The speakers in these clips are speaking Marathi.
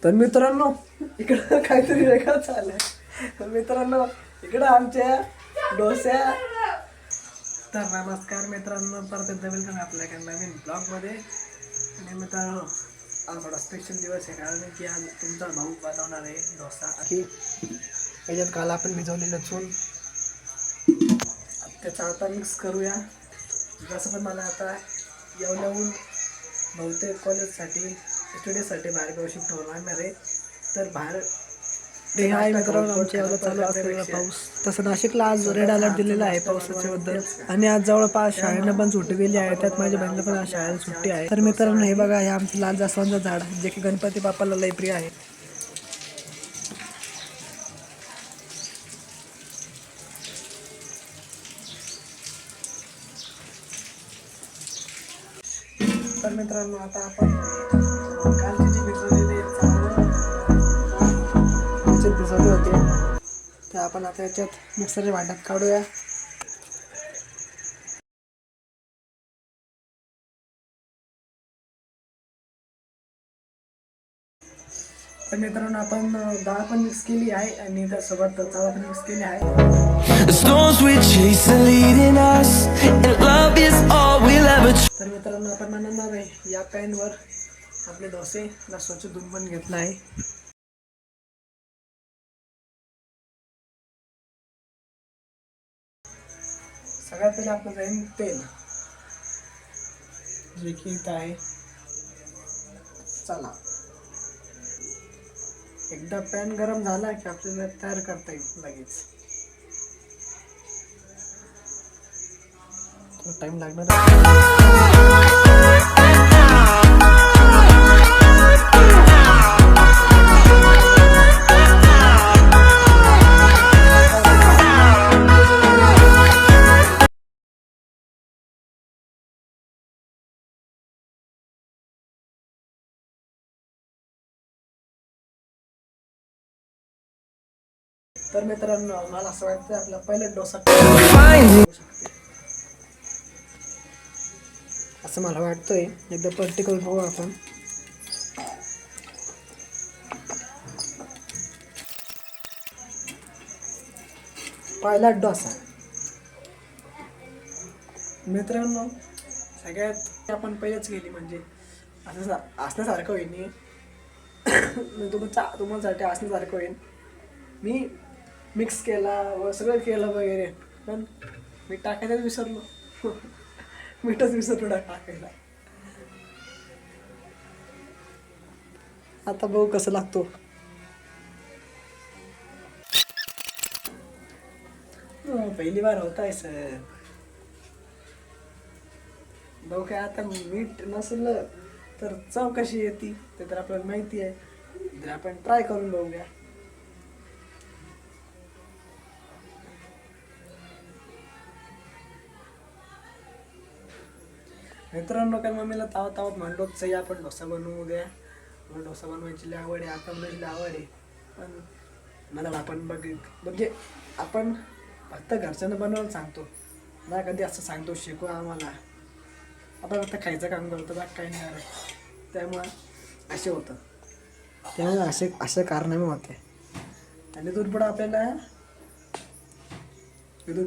तर मित्रांनो इकडं काहीतरी वेगळं चाललंय. तर मित्रांनो इकडं आमच्या डोस्या. तर नमस्कार मित्रांनो, परत एकदा वेलकम आपल्या एका नवीन ब्लॉगमध्ये. आणि मित्रांनो आज थोडा स्पेशल दिवस आहे, कारण की आज तुमचा भाऊ बनवणार आहे डोसा. की याच्यात काल आपण भिजवलेलं चून त्याचा आता मिक्स करूया. जसं पण मला आता येऊन बहुतेक कॉलेजसाठी स्टडीसाठी बाहेर गाव शिफ्ट होणार आहे. तर बाहेर ते आहे मित्रांनो आमच्या एवढा चालू असलेला पाऊस. तसं नाशिकला आज रेड अलर्ट दिलेला आहे पावसाच्या बद्दल. आणि आज जवळपास शाळेनं पण सुट्टी दिली आहे. त्यात माझ्या बहिणीला पण आज शाळेला सुट्टी आहे. तर मित्रांनो हे बघा, हे आमचं लाल जास्वंदचं झाड जे की गणपती बाप्पाला लय प्रिय आहे. तर मित्रांनो आता आपण कालची जी भिजवलेली भिजवले होते ते आपण आता याच्यात मिक्सरच्या भांड्यात काढूया. तर मित्रांनो आपण डाळ पण मिक्स केली आहे आणि त्यासोबत चवळा पण मिक्स केली आहे. तर मित्रांनो आपण बनवणार आहे या पॅनवर आपले डोसे. स्वच्छ धुवून पण घेतला आहे. सगळ्यात पहिले आपलं जाईल तेल, जे की इथं आहे. चला, एकदा पॅन गरम झाला की आपल्याला तयार करता येईल लगेच. टाइम लागणार. तर मित्रांनो मला असं वाटतं आपला पहिला डोसा असं मला वाटतंय. एकदा पलटी करून बघू आपण. पहिला डोसा मित्रांनो सगळ्यात आपण पहिलेच गेली म्हणजे असं असण्यासारखं होईल. तुम्हासाठी असण्यासारखं होईल. मी मिक्स केला व सगळं केलं वगैरे, पण मी टाकायलाच विसरलो. मीठच विसरलो टाकायला. आता बघू कसं लागतो. पहिली बार होत आहे सर. बघू काय आता मीठ नसलं तर चव कशी येते ते तर आपल्याला माहिती आहे. तर आपण ट्राय करून बघूया. मित्रांनो काय मम्मीला तावत म्हणलो चल आपण डोसा बनवू द्या. मला डोसा बनवायची लय आवड आहे, आता बनवायची लय आवड आहे. पण मला आपण म्हणजे आपण फक्त घरच्यांना बनवायला सांगतो ना, कधी असं सांगतो शिकू आम्हाला. आपण फक्त खायचं काम करतो, बाकी काही नाही आहे. त्यामुळं असे होतं. त्यामुळे असे कारनामे होते. आणि इथून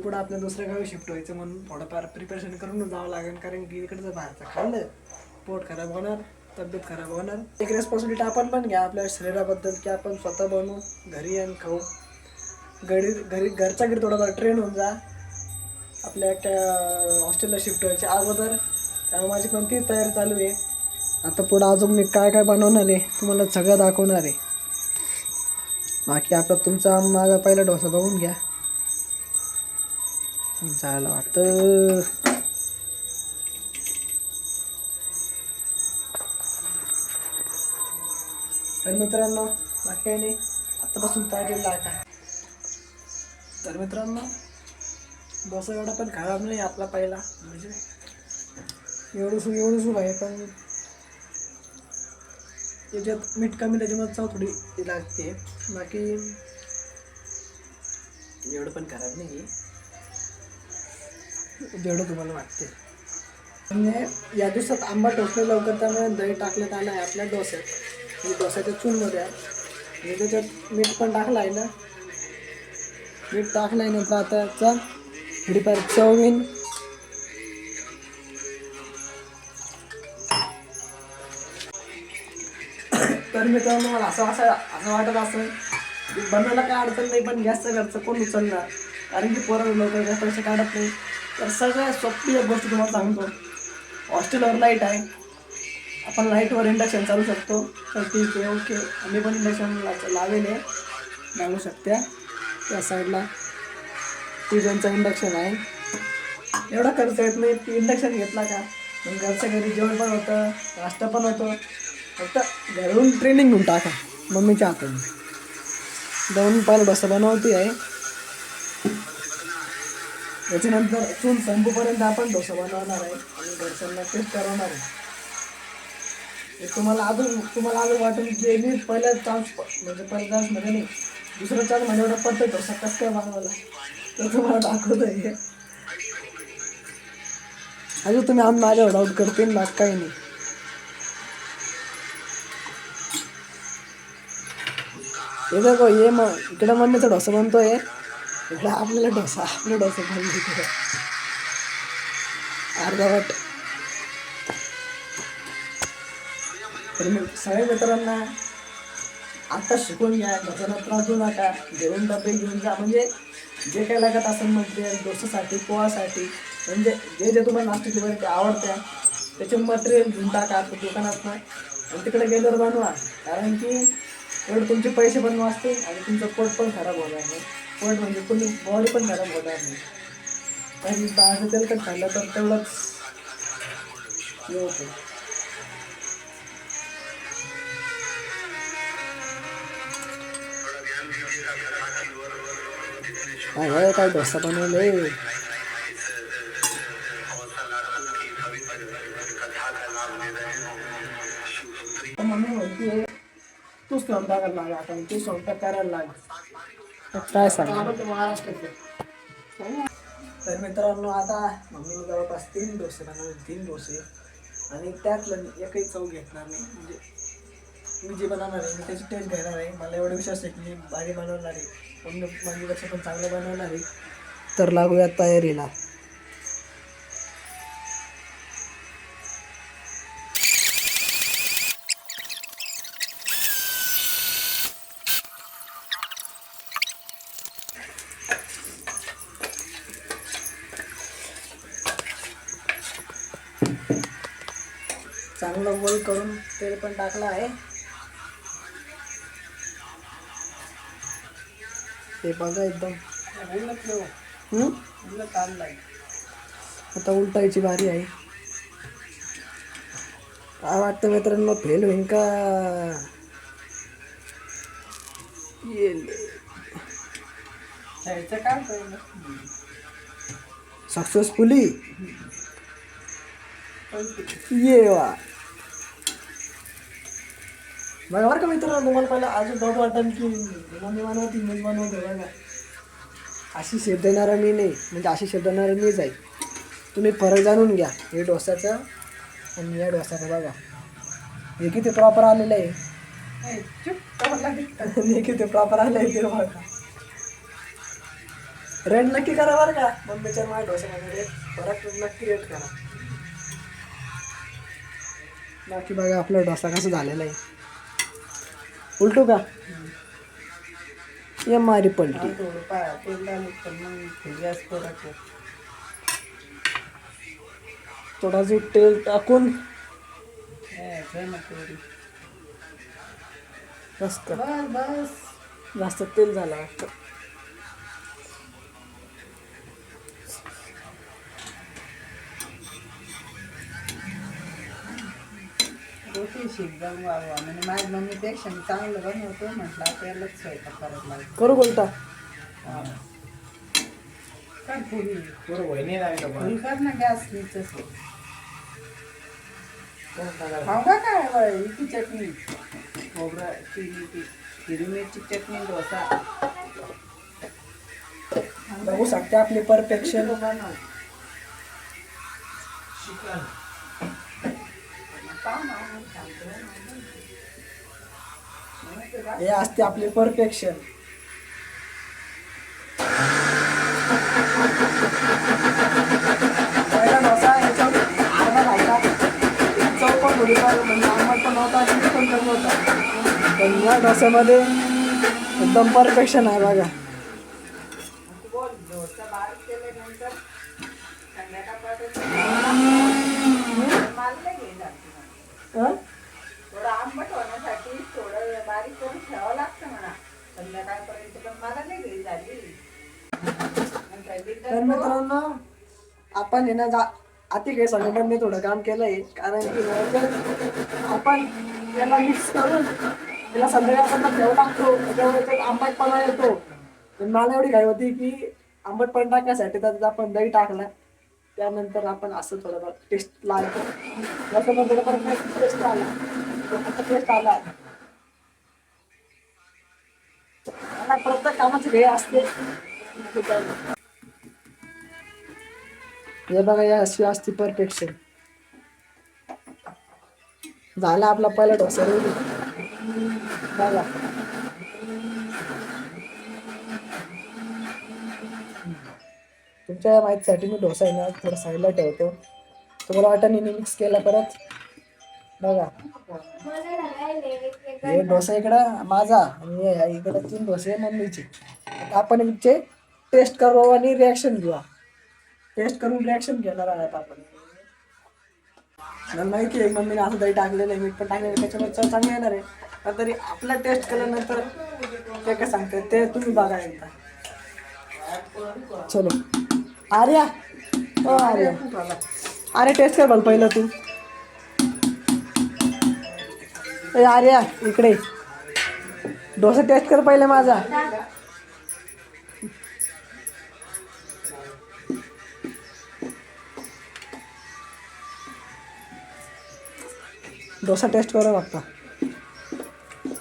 पुढं आपल्या दुसऱ्या गावी शिफ्ट व्हायचं म्हणून थोडंफार प्रिपरेशन करून जावं लागेल. कारण की इकडचं बाहेरचं खाल्लं पोट खराब होणार, तब्येत खराब होणार. एक रेस्पॉन्सिबिलिटी आपण पण घ्या आपल्या शरीराबद्दल, की आपण स्वतः बनवू घरी आणि खाऊ. घरच्या घरी थोडंफार ट्रेन होऊन जा आपल्या एका हॉस्टेलला शिफ्ट व्हायच्या अगोदर. त्यामुळे माझी पण ती तयारी चालू आहे. आता पुढं अजून मी काय काय बनवणार आहे तुम्हाला सगळं दाखवणार आहे. बाकी आता तुमचा माझा पहिला डोसा बघून घ्या. जायला वाटतं. तर मित्रांनो बाकी काही नाही, आतापासून तयारीला लागा. तर मित्रांनो डोसा एवढा पण खराब नाही आपला पहिला, म्हणजे एवढं आहे. पण त्याच्यात मीठ कमी त्याच्यामुळे चव थोडी लागते. बाकी एवढं पण खराब नाही जेवढं तुम्हाला वाटते. म्हणजे या दिवसात आंबा टोचले लवकर, त्यामुळे दही टाकण्यात आलं आहे आपल्या डोस्यात. ही डोसाच्या चूलमध्ये आहे आणि त्याच्यात मीठ पण टाकलं आहे ना. मीठ टाकल्यानंतर आता याचा थोडीफार चव येईल. तर मित्रांनो मला असं वाटत असेल की बनवायला काय अडचण नाही, पण गॅसचा खर्च कोण उचलणार, कारण की पोरं लवकर गॅस पैसे काढत नाही. तर सगळ्यात सोपी एक गोष्ट तुम्हाला सांगतो, हॉस्टेलवर लाईट आहे, आपण लाईटवर इंडक्शन चालू शकतो. तर ठीक आहे, ओके. आम्ही पण इंडक्शन लावेल, लावू शकत्या त्या साईडला. पिझनचा इंडक्शन आहे, एवढा खर्च येत नाही. इंडक्शन घेतला का मग घरच्या घरी जेवण पण होतं, नाश्ता पण होतो. फक्त घरून ट्रेनिंग घेऊन टाका मम्मीच्या हाताने. जाऊन पहिला डोसा बनवते आहे, त्याच्यानंतर चूल संपूपर्यंत आपण डोसा बनवणार आहे आणि घरच्यांना टेस्ट करवणार आहे. तुम्हाला अजून वाटेल की मी पहिल्या चान्स मध्ये नाही, दुसरा चान्स म्हणजे एवढा परफेक्ट डोसा कसं काय बनवायला, तर तुम्हाला दाखवतो आहे. अजून तुम्ही माझ्यावर डाऊट करते ना, काही नाही. हे बघ, ये मग इकडे मम्मीचा डोसा बनतोय, इकडे आपला डोसा बनतो अर्धवट. तर मग सगळ्या मित्रांना आता शिकून घ्या, त्याच्यानं त्रास देऊ नका. घेऊन डबे घेऊन जा, म्हणजे जे काही लागत असेल मटेरियल डोसासाठी, पोहासाठी, म्हणजे जे तुम्हाला नाश्त्याची वगैरे आवडत्या त्याचे मटेरियल घेऊन टाका आता दुकानात आणि तिकडे गेल्यावर बनवा. कारण की एवढे तुमचे पैसे पण वाचतील आणि तुमचं पोट पण खराब होणार नाही. पोट म्हणजे कोणी बॉडी पण खराब होणार नाही. कारण बाहेरचं तेलकट खाल्लं तर तेवढंच हे होतं. काय डोसा बनवले. मम्मी म्हणते तूच स्वयंपाक करायला लाग, आता तू स्वयंपाक करायला लाग, काय सांगा महाराष्ट्राचे. तर मित्रांनो आता मम्मीने जवळपास 3 डोसे बनवले, 3 डोसे, आणि त्यातलं एकही चव घेतणार नाही. म्हणजे मी जे बनवणार आहे मी त्याची टेस्ट घेणार आहे. मला एवढा विश्वास आहे की मी भारी बनवणार आहे, मम्मी माझ्यापेक्षा पण चांगलं बनवणार आहे. तर लागूया तयारीला. चांगलं गोल करून तेल पण टाकलं आहे. ते बघा एकदम आता उलटायची बारी आहे. काय वाटतं मित्रांनो, फेल होईन का सक्सेसफुली ये वा. बघा का मित्रांनो, तुम्हाला पहिला अजून डाऊट वाटेल की मम्मी बनवती मीच बनवते. बघा अशी शेप देणारा मी नाही, म्हणजे अशी शेप देणारा मीच आहे. तुम्ही फरक जाणून घ्या हे डोसाचं आणि या डोसाचं. बघा हे किती प्रॉपर आलेलं आहे, हे किती प्रॉपर आलं आहे ते बघा. रेट नक्की करा बरं का, मम्मीच्या माझ्या डोस्यामध्ये रेट फरक नक्की रेट करा. बाकी बघा आपला डोसा कसा झालेला आहे. उलटू का ये मारी पलटी. थोडासा तेल टाकून जास्त तेल झाला वाटतं. रोटी शिकवून वाढवा, म्हणजे माझ्या मम्मीपेक्षा मी चांगलं बनवतो म्हटलं त्यालाच स्वयंपाक करायला लागेल. करू बोलता काय पुरी पुरी कर ना गॅस नीच खाऊ काय इथे चटणी खोबऱ्याची हिरवी मिरची चटणी डोसा बघू शकते आपली परफेक्शन. का? हे असते आपले परफेक्शन. पहिला डोसा याच्यावर अर्धा घालता, चव पण थोडी फार म्हणजे आंबट पण होता आणि पण कमी होता. पण या डोस्यामध्ये एकदम परफेक्शन आहे बघा. बोल डोसा बारीक केल्यानंतर संध्याकाळपर्यंत मला नाही घ्यायला. हं? थोडं आंबट होण्यासाठी थोडं बारीक करून ठेवावं लागतं म्हणा संध्याकाळपर्यंत, पण मला नाही घ्यायला झाली. तर मित्रांनो आपण हे ना अति काही सांगून मी थोडं काम केलंय, कारण की जर आपण याला मिक्स करून त्याला संध्याकाळपर्यंत ठेवू टाकतो त्याच्यामुळे आंबटपणा येतो. पण मला एवढी घाई होती की आंबटपणा टाकण्यासाठी त्यात आपण दही टाकला, त्यानंतर आपण असं थोडं टेस्ट लागतो जसं पण थोडं टेस्ट आला. मला प्रत्येक कामाची वेळ असते. हे बघा या अशी असते परफेक्शन. झाला आपला पहिला डोसा रेडी बघा. तुमच्या माहितीसाठी मी डोसा आहे ना थोडा साईडला ठेवतो. तुम्हाला वाटतं मी मिक्स केला परत बघा. हे डोसा इकडं माझा आणि इकडं 3 डोसे मम्मीचे. आपण इथे टेस्ट करू आणि रिॲक्शन घेऊ. टेस्ट करून रिॲक्शन घेणार आहात आपण. मला माहिती आहे मम्मीने असं दही टाकलेलं आहे, मीठ पण टाकलेलं आहे, त्याच्यामुळे चव चांगली येणार आहे. पण तरी आपला टेस्ट केल्यानंतर ते काय सांगते ते तुम्ही बघा एकदा. चलो आर्या, ओ आर्या, अरे टेस्ट कर बोल पहिलं तू. ए आर्या इकडे डोसा टेस्ट कर पहिले माझा. डोसा टेस्ट करो बघता.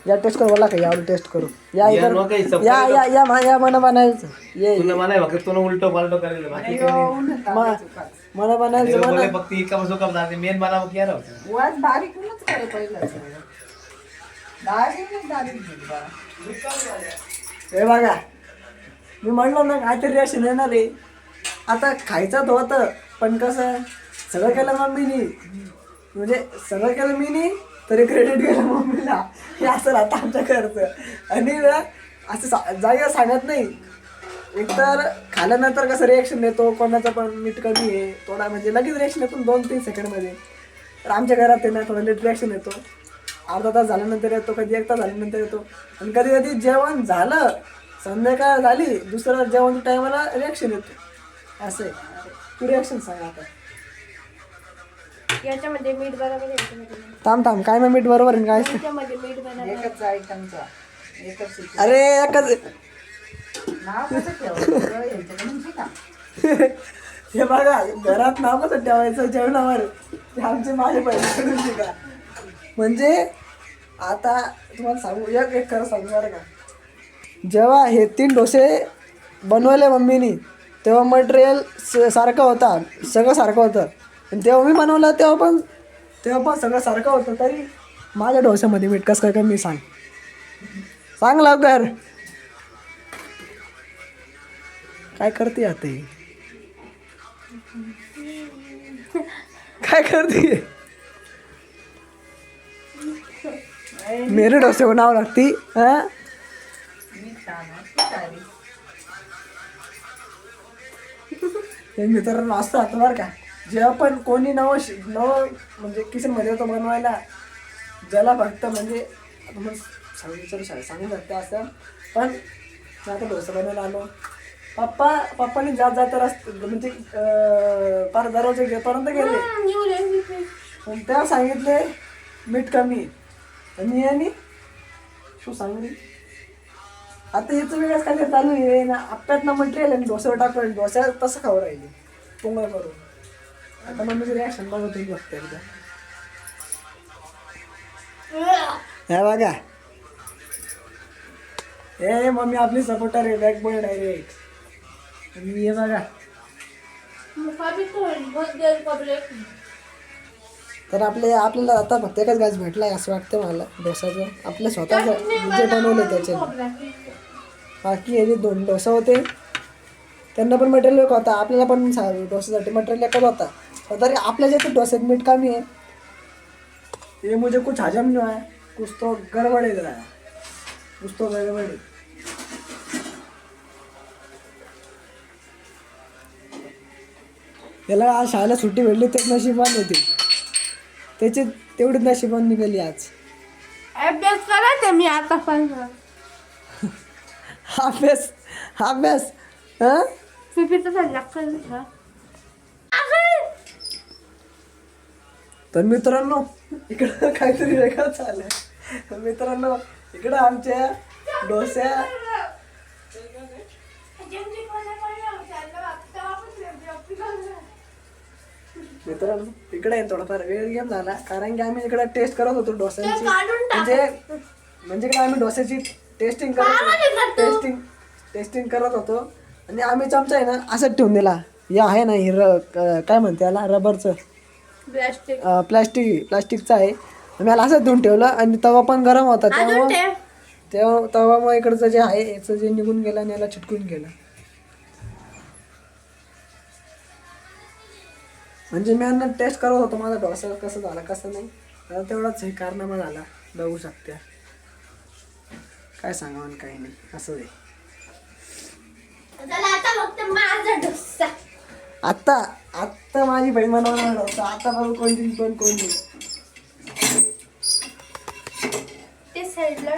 या टेस्ट करो बोला का या टेस्ट करो या इधर या या या या मन बनायचं ये तुला म्हणाय बघ तुला उलटो पालटो करायला बाकी मन बनायचं बोले फक्त इका बसो कब जाते मेन बनाव क्या राहतो वाज बारीकूनच करे पहिलं बारीक हे बघा मी म्हणलो ना काहीतरी रिॲक्शन येणार आहे. आता खायचं होतं पण कसं सगळं केलं मम्मीनी, म्हणजे सगळं केलं मी नाही तरी क्रेडिट गेलं मम्मीला. हे असं राहतं आमच्या घरचं. आणि ना असं जागा सांगत नाही. एकतर खाल्यानंतर कसं रिॲक्शन येतो कोणाचं पण मीठ कमी आहे थोडा म्हणजे लगेच रिॲक्शन येतो 2-3 सेकंडमध्ये. तर आमच्या घरात आहे ना थोडं लेट रिॲक्शन येतो. अर्धा तास झाल्यानंतर येतो, कधी 1 तास झाल्यानंतर येतो. आणि कधी कधी जेवण झालं संध्याकाळ झाली दुसऱ्या जेवणच्या टायमाला रिॲक्शन येतो. असं आहे. तू रिॲक्शन सांग आता. याच्यामध्ये मीठ बरोबर आहे, याच्यामध्ये नाही. थांब काय मग मीठ बरोबर आहे काय? याच्यामध्ये मीठ बरोबर आहे. एकच आयटमचा एकच शिकलो. अरे एकच नाव कसं ठेवायचं यांच्याकडून शिका. हे बघा घरात नाव कसं ठेवायचं जेवणावर ते आमचे माझे पैसे करून शिका. म्हणजे आता तुम्हाला सांगू एक खरं सांगू बरं का, जेव्हा हे 3 डोसे बनवले मम्मीनी तेव्हा मटेरियल सारखं होता, सगळं सारखं होतं. आणि तेव्हा मी बनवलं तेव्हा पण सगळं सारखं होतं. तरी माझ्या डोस्यामध्ये मीठ कसं काय कमी सांग लवकर. काय करते आता ही? काय करते? मेरे डोसे को नाव लागती हा. हे मित्रांनो असं राहतं बरं का, जेव्हा पण कोणी नवं म्हणजे किचनमध्ये होतं बनवायला ज्याला फक्त म्हणजे सांगू शकते असं. पण मी आता डोसा बनवायला आलो पप्पाने जात म्हणजे पार दरवाजे पर्यंत गेले पण तेव्हा सांगितले मीठ कमी आणि यांनी शू सांगली. आता याचं वेगळंच काय चालू आहे ना आप्यात ना मटेरियल आणि डोस्यावर टाकून डोस्या तसं खाऊ राहिले पोंगळ करून. आता मम्मीची रिॲक्शन बघतो तुम्ही बघता एकदा. हे बघा हे मम्मी आपली सपोर्टर आहे बॅकबोन डायरेक्ट. आणि हे बघा तर आपल्याला आता फक्त एकच गॅस भेटला आहे असं वाटतं मला डोसाचं. आपल्या स्वतःचं जे बनवलं त्याचे. बाकी हे जे 2 डोसा होते त्यांना पण मटेरियल एक होता, आपल्याला पण डोस्यासाठी मटेरियल एकच होता. पण तरी आपल्या जे डोस्यात मीठ कमी आहे. ये मुझे कुछ हजम नहीं आया, कुछ तो गड़बड़ है, कुछ तो गड़बड़ है. याला आज शाळेला सुट्टी भेटली तेच नशिबान होती, त्याची तेवढीच नशिबान निघाली आज. अभ्यास करायचा मी आता पण अभ्यास अभ्यास हां पिपीचा लागतं. तर मित्रांनो इकडं काहीतरी वेगळं चाललंय. मित्रांनो इकडं आमच्या डोस्या मित्रांनो इकडे थोडाफार वेळ गेम झाला, कारण की आम्ही इकडे टेस्ट करत होतो डोस्यांची. म्हणजे इकडे आम्ही डोस्याची टेस्टिंग करत होतो. आणि आम्ही चमचा आहे ना असंच ठेवून दिला. या आहे ना काय म्हणते याला, रबरचं प्लास्टिकचा आहे. आम्ही याला असंच देऊन ठेवलं. आणि तवा पण गरम होता तेव्हा तवामुळे इकडचं जे आहे याचं जे निघून गेलं आणि याला चिटकून गेलं. म्हणजे मी यांना टेस्ट करत होतो माझा डोसा कसं झाला कसं नाही. तर तेवढाच हे कारनामा झाला, बघू शकते. काय सांगावं आणि काही नाही, असं आहे. आत्ता माझी बहीण बनवणार डोसा. आता बघू कोणती ते साईडला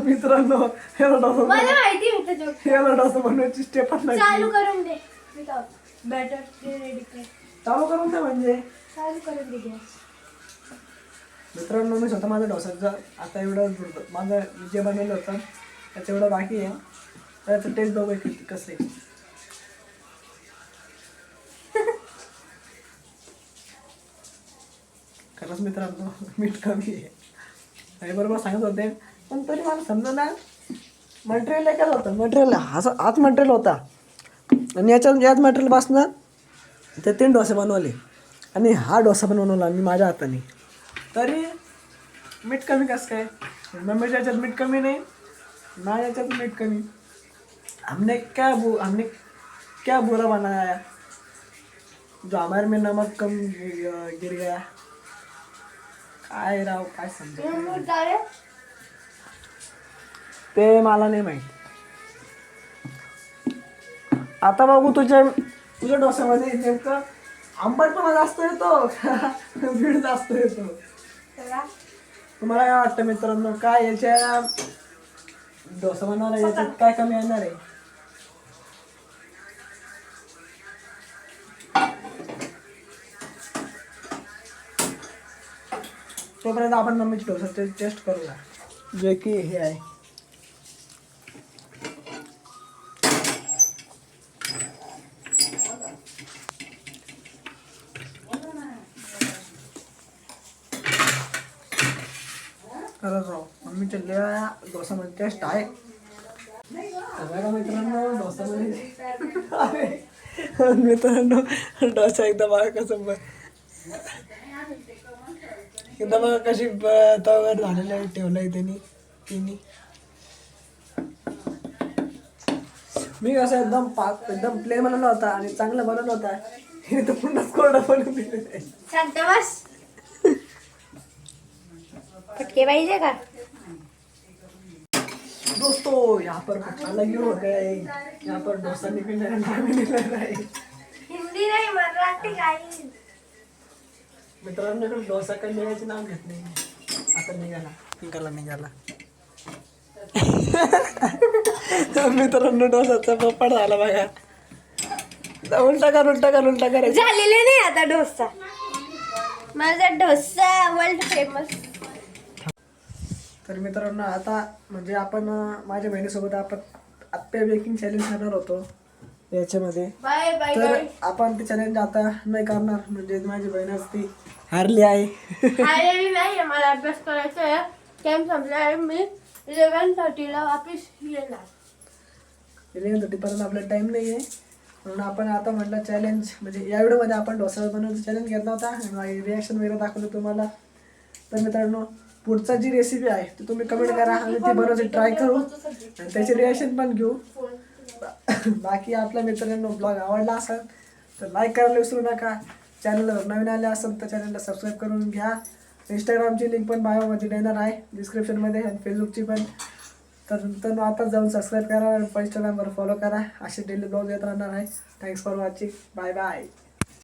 मित्रांनो मला माहिती होतं याला डोसा बनवायची स्टेप चालू करून दे. बॅटर रेडी कर. चालू करून दे म्हणजे चालू करून दे गॅस. मित्रांनो मी स्वतः माझा डोसाचं आता एवढं माझं जे बनवलं होतं त्याचं एवढं बाकी आहे. त्याचं टेस्ट बघू कसं आहे. खरंच मित्रांनो मीठ कमी आहे हे बरोबर सांगत होते. पण तरी मला समजा ना मटेरियल एकच होतं. मटेरियल हाच मटेरियल होता. आणि याच मटेरियलपासनं ते 3 डोसे बनवले. आणि हा डोसा पण बनवला मी माझ्या हाताने. तरी मीठ कमी कसं काय. मम्मीच्या याच्यात मीठ कमी नाही, माझ्या याच्यात मीठ कमी. हमने क्या बुरा बनाया जो हमारे में नमक कम गिर गया. काय राव काय समजा ते मला नाही माहित. आता बघू तुझ्या डोस्यामध्ये नेमकं आंबटपणा जास्त येतो बीड जास्त येतो. तुम्हाला काय वाटतं मित्रांनो, काय याच्या डोसा बनवायला याच्यात काय कमी येणार आहे. तोपर्यंत आपण मम्मीची डोसा टेस्ट करूया, जे की हे आहे. खरंच राव मम्मीच्या लिया डोसामध्ये टेस्ट आहे. बघा मित्रांनो डोसामध्ये मित्रांनो डोसा एकदा बघा कसं एकदा बघा कशी तव्यावर झालेलं आहे ठेवलं आहे त्यांनी. मी कसं एकदम प्लेन बनवला होता आणि चांगला बनवला होता. हे तर पुन्हा कोरडा बनवून दिलेलं आहे. शांत बस. फटके पाहिजे का दोस्तों, यहाँ पर कुछ अलग ही हो गया है. यहाँ पर डोसा निकल रहा है. हिंदी नाही मराठी काही. मित्रांनो डोसा काही निघायचे नाव घेत नाही. आता निघाला मित्रांनो डोसाचा पोपट झाला बघा. उलटा कर झालेले नाही आता डोसा. माझा डोसा वर्ल्ड फेमस. तर मित्रांनो आता म्हणजे आपण माझ्या बहिणीसोबत आपण आप्पे बेकिंग चॅलेंज करणार होतो याच्यामध्ये. बाय बाय तर आपण ते चॅलेंज आता नाही करणार, म्हणजे माझी बहीणच ती हारली आहे. हारलेली नाही, मला अभ्यास करायचा आहे. टाइम संपला आहे. मी 11:30 वापस येणार. 11:30 पर्यंत आपला टाइम नाही आहे. म्हणून आपण आता म्हटलं चॅलेंज म्हणजे या व्हिडिओमध्ये आपण डोसा बनवण्याचा चॅलेंज घेतला होता आणि रिॲक्शन वगैरे दाखवलं तुम्हाला. तर मित्रांनो पुढचा जी रेसिपी आहे ती तुम्ही कमेंट करा, आम्ही ती बनवायची ट्राय करू आणि त्याची रिॲक्शन पण घेऊ. बाकी आपल्या मित्रांनो ब्लॉग आवडला असेल तर लाईक करायला विसरू नका. चॅनलवर नवीन आले असेल तर चॅनलला सबस्क्राईब करून घ्या. इंस्टाग्रामची लिंक पण बायोमध्ये देणार आहे डिस्क्रिप्शनमध्ये आणि फेसबुकची पण. तर आता जाऊन सबस्क्राईब करा आणि इंस्टाग्रामवर फॉलो करा. असे डेली ब्लॉग येत राहणार आहे. Thanks for watching. Bye bye.